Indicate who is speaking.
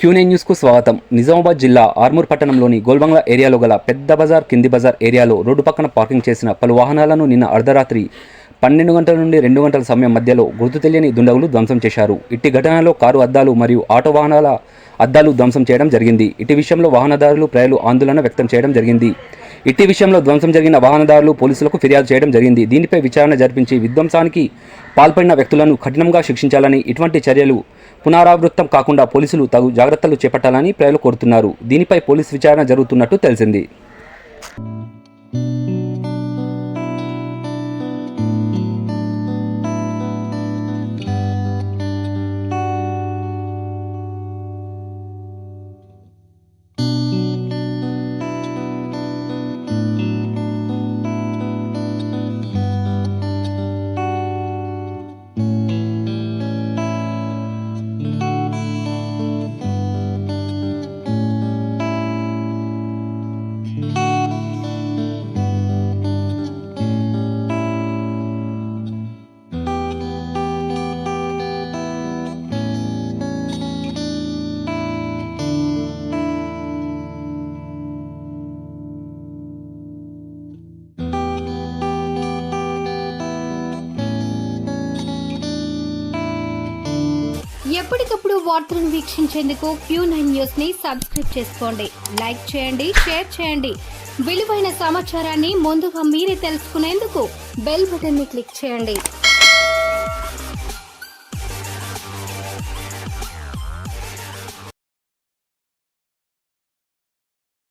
Speaker 1: Q9 news కు స్వాగతం. నిజామాబాద్ జిల్లా ఆర్మూర్ పట్టణంలోని గోల్బంగ్లా ఏరియాలో గల పెద్ద బజార్, కింది బజార్ ఏరియాలో రోడ్డు పక్కన పార్కింగ్ చేసిన పలు వాహనాలను నిన్న అర్ధరాత్రి 12 గంటల నుండి 2 గంటల సమయం మధ్యలో గుర్తు తెలియని దుండగులు ధ్వంసం చేశారు. ఇట్టి ఘటనలో కారు అద్దాలు మరియు ఆటో వాహనాల అద్దాలు ధ్వంసం చేయడం జరిగింది. ఇట్టి విషయంలో వాహనదారులు ప్రజలు ఆందోళన వ్యక్తం చేయడం జరిగింది. ఇట్టి విషయంలో ధ్వంసం జరిగిన వాహనదారులు పోలీసులకు ఫిర్యాదు చేయడం జరిగింది. దీనిపై విచారణ జరిపించి విధ్వంసానికి పాల్పడిన వ్యక్తులను కఠినంగా శిక్షించాలని, ఇటువంటి చర్యలు పునరావృతం కాకుండా పోలీసులు తగు జాగ్రత్తలు చేపట్టాలని ప్రజలు కోరుతున్నారు. దీనిపై పోలీసు విచారణ జరుగుతున్నట్టు తెలిసింది.
Speaker 2: ఎప్పటికప్పుడు వార్తలను వీక్షించేందుకు Q9 న్యూస్ ని సబ్స్క్రైబ్ చేసుకోండి, లైక్ చేయండి, షేర్ చేయండి. విలువైన సమాచారాన్ని ముందుగా మీరే తెలుసుకునేందుకు బెల్ బటన్ ని క్లిక్ చేయండి.